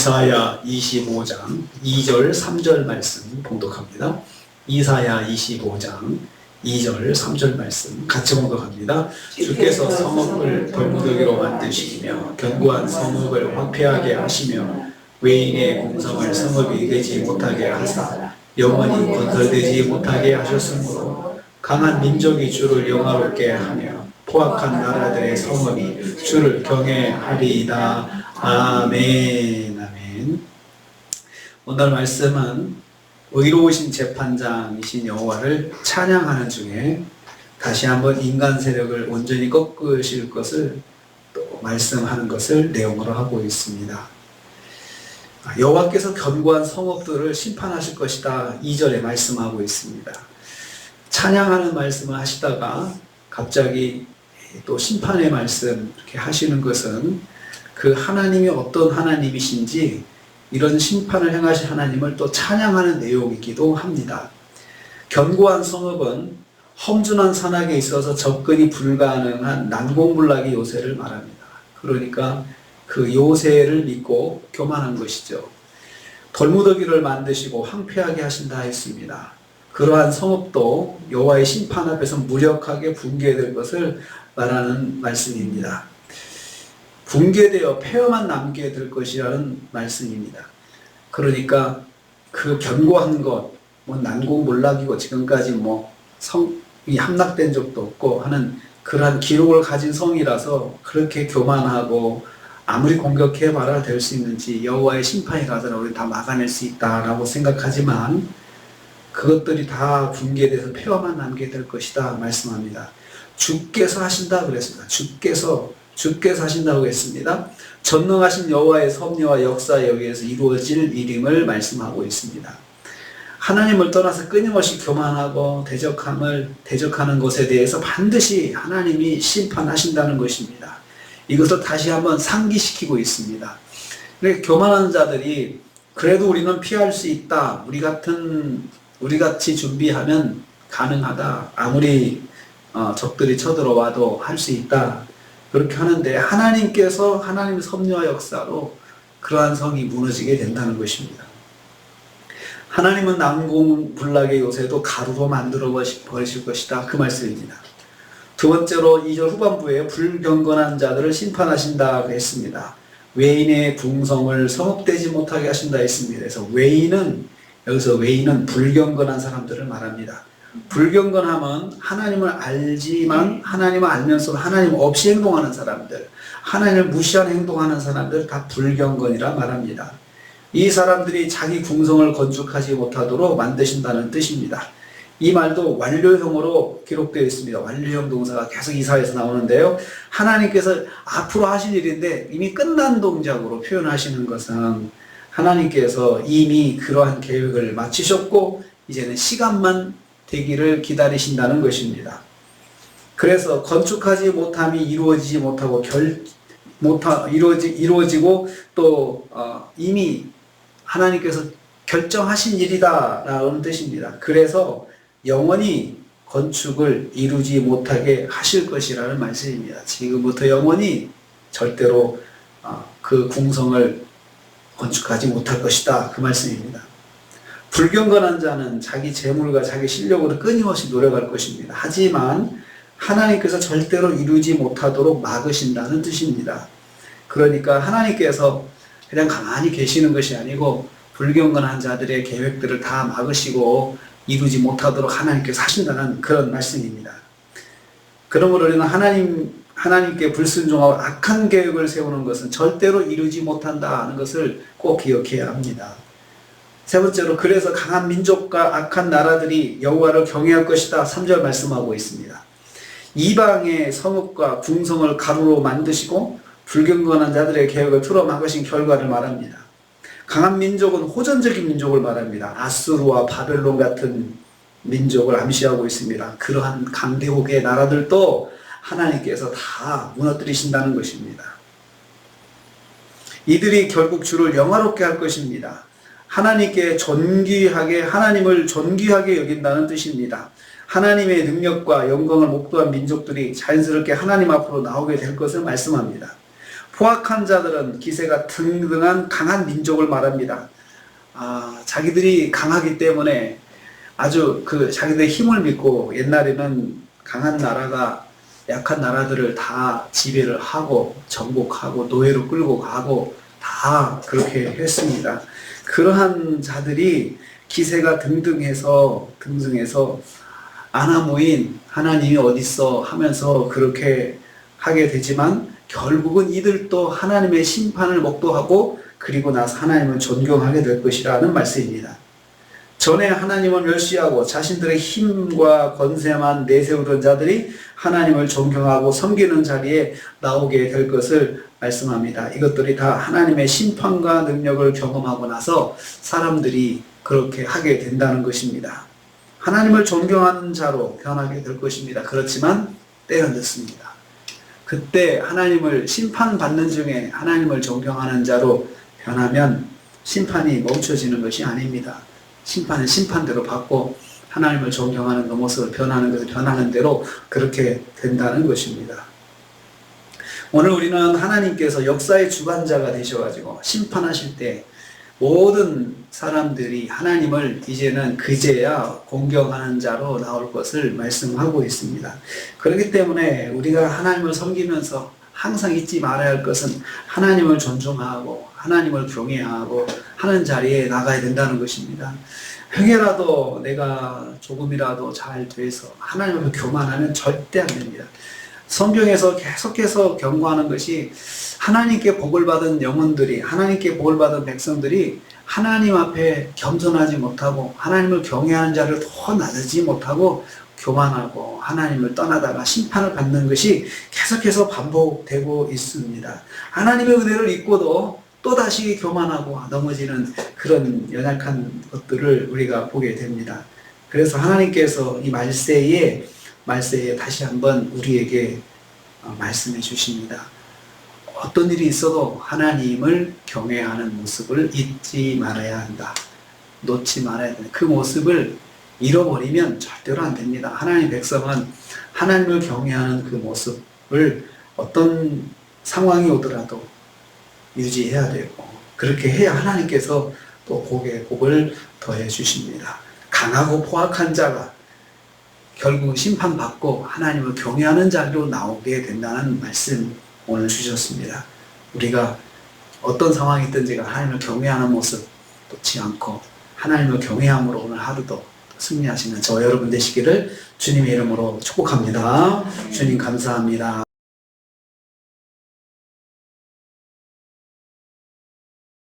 이사야 25장 2절 3절 말씀 봉독합니다. 이사야 25장 2절 3절 말씀 같이 봉독합니다. 주께서 성읍을 돌무더기로 만드시며 견고한 성읍을 황폐하게 하시며 외인의 공성을 성읍이 되지 못하게 하사 영원히 건설되지 못하게 하셨으므로 강한 민족이 주를 영화롭게 하며 포악한 나라들의 성읍이 주를 경외하리이다. 아멘. 아멘. 오늘 말씀은 의로우신 재판장이신 여호와를 찬양하는 중에 다시 한번 인간 세력을 온전히 꺾으실 것을 또 말씀하는 것을 내용으로 하고 있습니다. 여호와께서 견고한 성읍들을 심판하실 것이다. 2절에 말씀하고 있습니다. 찬양하는 말씀을 하시다가 갑자기 또 심판의 말씀 이렇게 하시는 것은 그 하나님이 어떤 하나님이신지 이런 심판을 행하신 하나님을 또 찬양하는 내용이기도 합니다. 견고한 성읍은 험준한 산악에 있어서 접근이 불가능한 난공불락의 요새를 말합니다. 그러니까 그 요새를 믿고 교만한 것이죠. 돌무더기를 만드시고 황폐하게 하신다 했습니다. 그러한 성읍도 여호와의 심판 앞에서 무력하게 붕괴될 것을 말하는 말씀입니다. 붕괴되어 폐허만 남게 될 것이라는 말씀입니다. 그러니까 그 견고한 것, 난공불락이고 지금까지 성이 함락된 적도 없고 하는 그러한 기록을 가진 성이라서 그렇게 교만하고 아무리 공격해봐라 될 수 있는지 여호와의 심판이 가서는 우리 다 막아낼 수 있다라고 생각하지만 그것들이 다 붕괴돼서 폐허만 남게 될 것이다 말씀합니다. 주께서 하신다 그랬습니다. 주께서 하신다고 했습니다. 전능하신 여호와의 섭리와 역사에 의해서 이루어질 일임을 말씀하고 있습니다. 하나님을 떠나서 끊임없이 교만하고 대적하는 것에 대해서 반드시 하나님이 심판하신다는 것입니다. 이것을 다시 한번 상기시키고 있습니다. 교만한 자들이 그래도 우리는 피할 수 있다. 우리 같이 준비하면 가능하다. 아무리 적들이 쳐들어와도 할 수 있다. 그렇게 하는데 하나님께서 하나님의 섭리와 역사로 그러한 성이 무너지게 된다는 것입니다. 하나님은 난공불락의 요새도 가루로 만들어 버리실 것이다. 그 말씀입니다. 두 번째로 2절 후반부에 불경건한 자들을 심판하신다고 했습니다. 외인의 궁성을 성읍되지 못하게 하신다 했습니다. 그래서 여기서 외인은 불경건한 사람들을 말합니다. 불경건함은 하나님을 알지만 하나님을 알면서도 하나님 없이 행동하는 사람들, 하나님을 무시하는 행동하는 사람들 다 불경건이라 말합니다. 이 사람들이 자기 궁성을 건축하지 못하도록 만드신다는 뜻입니다. 이 말도 완료형으로 기록되어 있습니다. 완료형 동사가 계속 이사야에서 나오는데요. 하나님께서 앞으로 하실 일인데 이미 끝난 동작으로 표현하시는 것은 하나님께서 이미 그러한 계획을 마치셨고 이제는 시간만 되기를 기다리신다는 것입니다. 그래서 건축하지 못함이 이루어지지 못하고 이루어지고 또 이미 하나님께서 결정하신 일이다라는 뜻입니다. 그래서 영원히 건축을 이루지 못하게 하실 것이라는 말씀입니다. 지금부터 영원히 절대로 그 궁성을 건축하지 못할 것이다. 그 말씀입니다. 불경건한 자는 자기 재물과 자기 실력으로 끊임없이 노력할 것입니다. 하지만 하나님께서 절대로 이루지 못하도록 막으신다는 뜻입니다. 그러니까 하나님께서 그냥 가만히 계시는 것이 아니고 불경건한 자들의 계획들을 다 막으시고 이루지 못하도록 하나님께서 하신다는 그런 말씀입니다. 그러므로 우리는 하나님께 불순종하고 악한 계획을 세우는 것은 절대로 이루지 못한다는 것을 꼭 기억해야 합니다. 세 번째로 그래서 강한 민족과 악한 나라들이 여호와를 경외할 것이다. 3절 말씀하고 있습니다. 이방의 성읍과 궁성을 가루로 만드시고 불경건한 자들의 계획을 틀어막으신 결과를 말합니다. 강한 민족은 호전적인 민족을 말합니다. 아수르와 바벨론 같은 민족을 암시하고 있습니다. 그러한 강대국의 나라들도 하나님께서 다 무너뜨리신다는 것입니다. 이들이 결국 주를 영화롭게 할 것입니다. 하나님을 존귀하게 여긴다는 뜻입니다. 하나님의 능력과 영광을 목도한 민족들이 자연스럽게 하나님 앞으로 나오게 될 것을 말씀합니다. 포악한 자들은 기세가 등등한 강한 민족을 말합니다. 자기들이 강하기 때문에 아주 자기들의 힘을 믿고 옛날에는 강한 나라가 약한 나라들을 다 지배를 하고 정복하고 노예로 끌고 가고 다 그렇게 했습니다. 그러한 자들이 기세가 등등해서 아나무인 하나님이 어딨어 하면서 그렇게 하게 되지만 결국은 이들도 하나님의 심판을 목도하고 그리고 나서 하나님을 존경하게 될 것이라는 말씀입니다. 전에 하나님을 멸시하고 자신들의 힘과 권세만 내세우던 자들이 하나님을 존경하고 섬기는 자리에 나오게 될 것을 말씀합니다. 이것들이 다 하나님의 심판과 능력을 경험하고 나서 사람들이 그렇게 하게 된다는 것입니다. 하나님을 존경하는 자로 변하게 될 것입니다. 그렇지만 때는 늦습니다. 그때 하나님을 심판받는 중에 하나님을 존경하는 자로 변하면 심판이 멈춰지는 것이 아닙니다. 심판은 심판대로 받고 하나님을 존경하는 그 모습을 변하는 것을 변하는 대로 그렇게 된다는 것입니다. 오늘 우리는 하나님께서 역사의 주관자가 되셔가지고 심판하실 때 모든 사람들이 하나님을 이제는 그제야 공경하는 자로 나올 것을 말씀하고 있습니다. 그렇기 때문에 우리가 하나님을 섬기면서 항상 잊지 말아야 할 것은 하나님을 존중하고 하나님을 경외하고 하는 자리에 나가야 된다는 것입니다. 행여라도 내가 조금이라도 잘 돼서 하나님 앞에 교만하면 절대 안 됩니다. 성경에서 계속해서 경고하는 것이 하나님께 복을 받은 영혼들이, 하나님께 복을 받은 백성들이 하나님 앞에 겸손하지 못하고 하나님을 경외하는 자를 더 낮아지지 못하고 교만하고 하나님을 떠나다가 심판을 받는 것이 계속해서 반복되고 있습니다. 하나님의 은혜를 잊고도 또다시 교만하고 넘어지는 그런 연약한 것들을 우리가 보게 됩니다. 그래서 하나님께서 이 말세에 다시 한번 우리에게 말씀해 주십니다. 어떤 일이 있어도 하나님을 경외하는 모습을 잊지 말아야 한다. 놓지 말아야 된다. 그 모습을 잃어버리면 절대로 안 됩니다. 하나님의 백성은 하나님을 경외하는 그 모습을 어떤 상황이 오더라도 유지해야 되고 그렇게 해야 하나님께서 또 복을 더해 주십니다. 강하고 포악한 자가 결국 심판받고 하나님을 경외하는 자로 나오게 된다는 말씀 오늘 주셨습니다. 우리가 어떤 상황이 있든지 하나님을 경외하는 모습 놓지 않고 하나님을 경외함으로 오늘 하루도 승리하시는 저 여러분 되시기를 주님의 이름으로 축복합니다. 주님 감사합니다.